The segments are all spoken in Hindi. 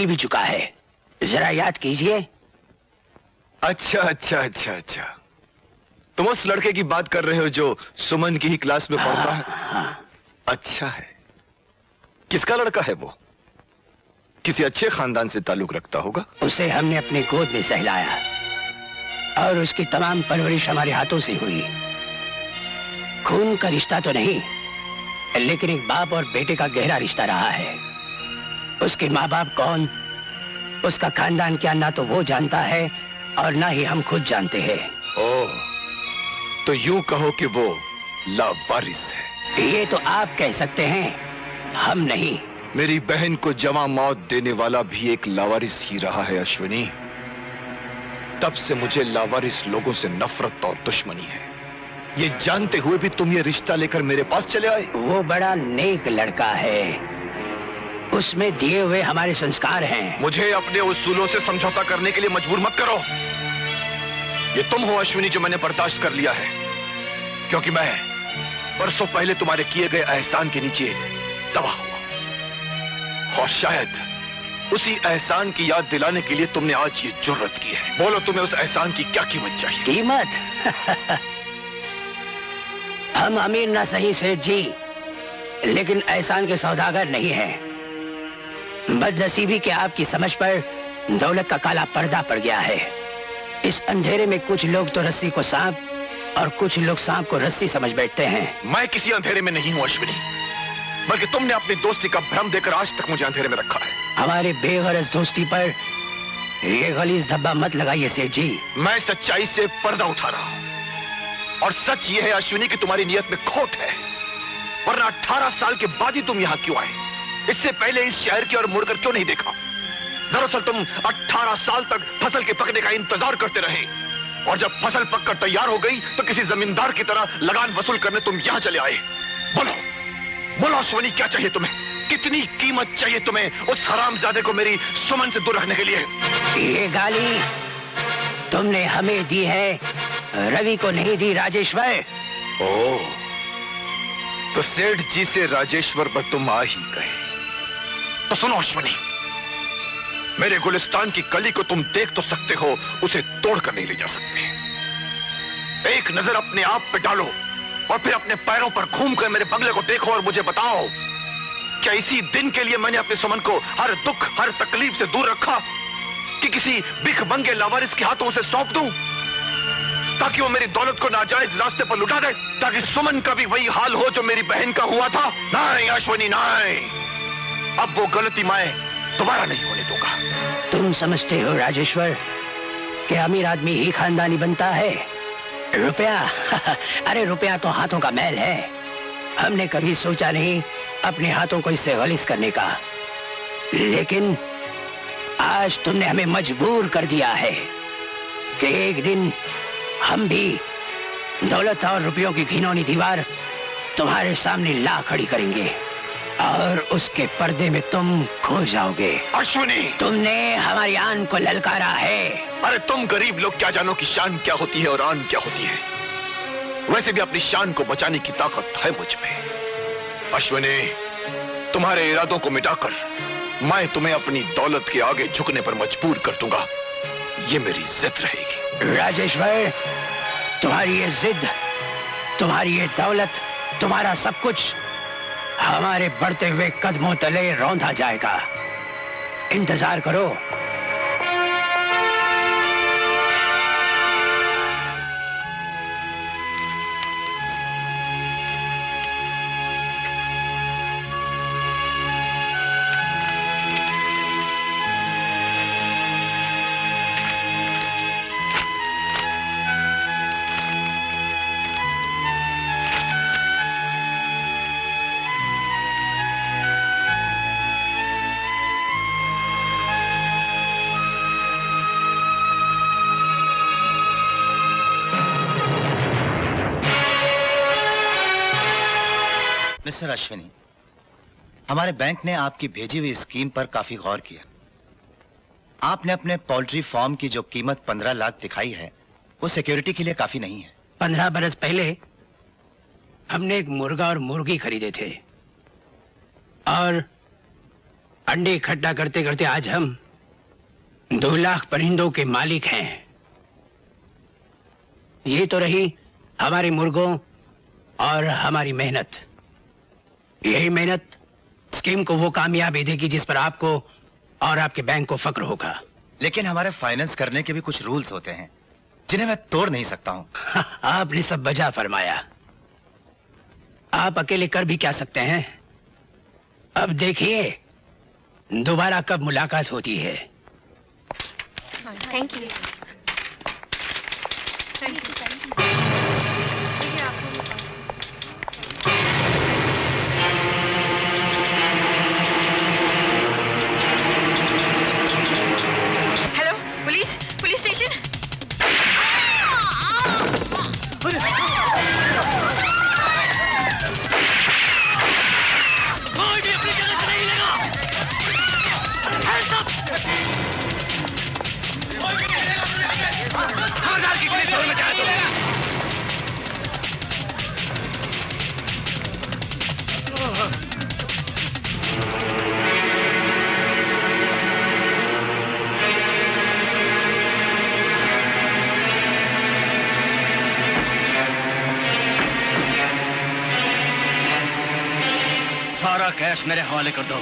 मिल भी चुका है, जरा याद कीजिए। अच्छा अच्छा अच्छा अच्छा, तुम उस लड़के की बात कर रहे हो जो सुमन की ही क्लास में पढ़ता है? हाँ। अच्छा है। किसका लड़का है वो? किसी अच्छे खानदान से ताल्लुक रखता होगा। उसे हमने अपनी गोद में सहलाया और उसकी तमाम परवरिश हमारे हाथों से हुई। खून का रिश्ता तो नहीं, लेकिन एक बाप और बेटे का गहरा रिश्ता रहा है। उसके माँ बाप कौन, उसका खानदान क्या, ना तो वो जानता है और ना ही हम खुद जानते हैं। ओह, तो यूं कहो कि वो लावारिस है। ये तो आप कह सकते हैं, हम नहीं। मेरी बहन को जवां मौत देने वाला भी एक लावारिस ही रहा है अश्विनी। तब से मुझे लावारिस लोगों से नफरत और दुश्मनी है। ये जानते हुए भी तुम ये रिश्ता लेकर मेरे पास चले आए। वो बड़ा नेक लड़का है, उसमें दिए हुए हमारे संस्कार हैं। मुझे अपने उसूलों से समझौता करने के लिए मजबूर मत करो। ये तुम हो अश्विनी जो मैंने बर्दाश्त कर लिया है, क्योंकि मैं बरसों पहले तुम्हारे किए गए एहसान के नीचे दबा हुआ, और शायद उसी एहसान की याद दिलाने के लिए तुमने आज ये जुर्रत की है। बोलो, तुम्हें उस एहसान की क्या कीमत चाहिए? कीमत? हम अमीर ना सही सेठ जी, लेकिन एहसान के सौदागर नहीं हैं। बदनसीबी के आपकी समझ पर दौलत का काला पर्दा पड़ गया है। इस अंधेरे में कुछ लोग तो रस्सी को सांप और कुछ लोग सांप को रस्सी समझ बैठते हैं। मैं किसी अंधेरे में नहीं हूं अश्विनी, बल्कि तुमने अपनी दोस्ती का भ्रम देकर आज तक मुझे अंधेरे में रखा है। हमारे बेगरज दोस्ती पर ये गलीज धब्बा मत लगाइए सेठ जी। मैं सच्चाई से पर्दा उठा रहा हूं, और सच ये है अश्विनी कि तुम्हारी नियत में खोट है, वरना 18 साल के बाद ही तुम यहां क्यों आए? इससे पहले इस शहर की ओर मुड़कर क्यों नहीं देखा? दरअसल तुम 18 साल तक फसल के पकने का इंतजार करते रहे, और जब फसल पककर तैयार हो गई तो किसी जमींदार की तरह लगान वसूल करने तुम यहां चले आए। बोलो बोलो अश्विनी, क्या चाहिए तुम्हें? कितनी कीमत चाहिए तुम्हें उस हरामजादे को मेरी सुमन से दूर रखने के लिए? ये गाली तुमने हमें दी है, रवि को नहीं दी राजेश्वर। ओह, तो सेठ जी से राजेश्वर पर तुम आ ही गए। तो सुनो अश्विनी, मेरे गुलिस्तान की कली को तुम देख तो सकते हो, उसे तोड़कर नहीं ले जा सकते। एक नजर अपने आप पे डालो और फिर अपने पैरों पर घूमकर मेरे बंगले को देखो और मुझे बताओ, क्या इसी दिन के लिए मैंने अपने सुमन को हर दुख हर तकलीफ से दूर रखा कि किसी भिखमंगे लावारिस के हाथों उसे सौंप दूं, ताकि वो मेरी दौलत को नाजायज रास्ते पर लुटा दे, ताकि सुमन का भी वही हाल हो जो मेरी बहन का हुआ था? नहीं अश्विनी, नहीं, अब वो गलती मैं दोबारा नहीं होने दूंगा। तुम समझते हो राजेश्वर कि अमीर आदमी ही खानदानी बनता है? रुपया अरे रुपया तो हाथों का मैल है। हमने कभी सोचा नहीं अपने हाथों को इससे गलीज करने का, लेकिन आज तुमने हमें मजबूर कर दिया है कि एक दिन हम भी दौलत और रुपयों की घिनौनी दीवार तुम्हारे सामने ला खड़ी करेंगे और उसके पर्दे में तुम खो जाओगे। अश्विनी, तुमने हमारी आन को ललकारा है। अरे तुम गरीब लोग क्या जानो कि शान क्या होती है और आन क्या होती है। वैसे भी अपनी शान को बचाने की ताकत है मुझ में। अश्विनी, तुम्हारे इरादों को मिटाकर मैं तुम्हें अपनी दौलत के आगे झुकने पर मजबूर कर दूंगा, ये मेरी जिद रहेगी। राजेश्वर, तुम्हारी ये जिद, तुम्हारी ये दौलत, तुम्हारा सब कुछ हमारे बढ़ते हुए कदमों तले रौंदा जाएगा। इंतजार करो। मिस्टर अश्विनी, हमारे बैंक ने आपकी भेजी हुई स्कीम पर काफी गौर किया। आपने अपने पोल्ट्री फार्म की जो कीमत 15 लाख दिखाई है, वो सिक्योरिटी के लिए काफी नहीं है। 15 बरस पहले हमने एक मुर्गा और मुर्गी खरीदे थे और अंडे इकट्ठा करते करते आज हम 2 लाख परिंदों के मालिक हैं। ये तो रही हमारे मुर्गों और हमारी मेहनत। यही मेहनत स्कीम को वो कामयाबी देगी जिस पर आपको और आपके बैंक को फक्र होगा। लेकिन हमारे फाइनेंस करने के भी कुछ रूल्स होते हैं जिन्हें मैं तोड़ नहीं सकता हूं। आपने सब बजा फरमाया। आप अकेले कर भी क्या सकते हैं? अब देखिए दोबारा कब मुलाकात होती है। Thank you. Hello, police station. सारा कैश मेरे हवाले कर दो।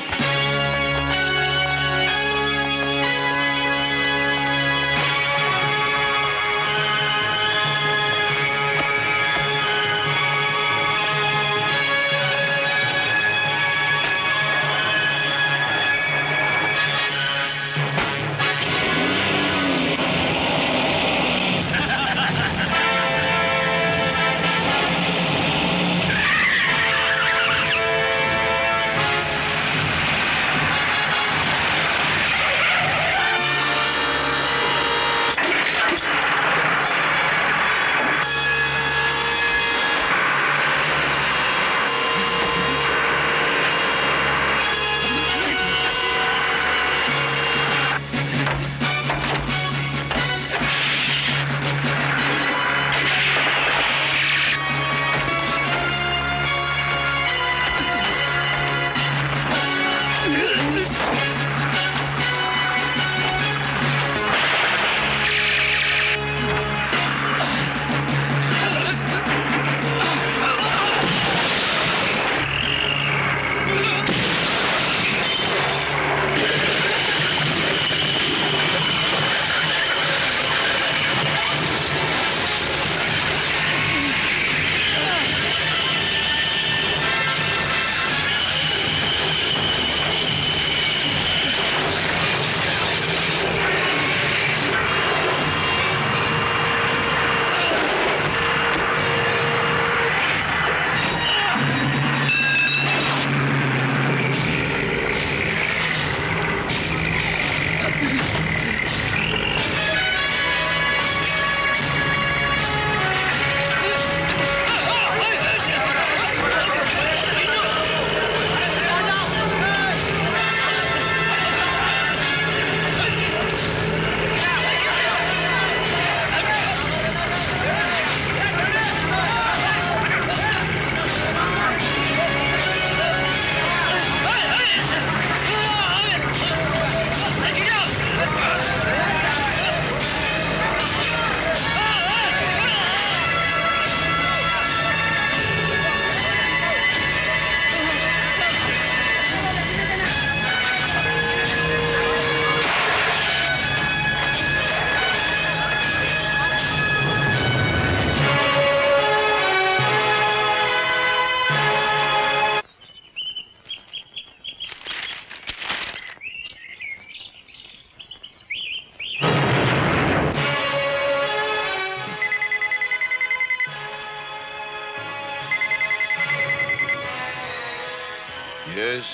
यस।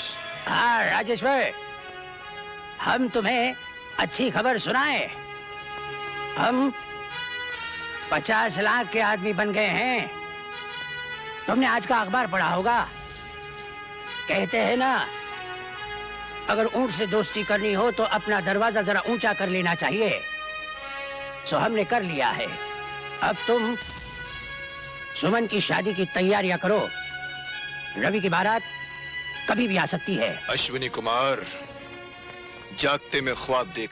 हाँ राजेश्वर, हम तुम्हें अच्छी खबर सुनाए। हम 50 लाख के आदमी बन गए हैं। तुमने आज का अखबार पढ़ा होगा। कहते हैं ना, अगर ऊंट से दोस्ती करनी हो तो अपना दरवाजा जरा ऊंचा कर लेना चाहिए। सो हमने कर लिया है। अब तुम सुमन की शादी की तैयारियां करो। रवि की बारात कभी भी आ सकती है। अश्विनी कुमार, जागते में ख्वाब देख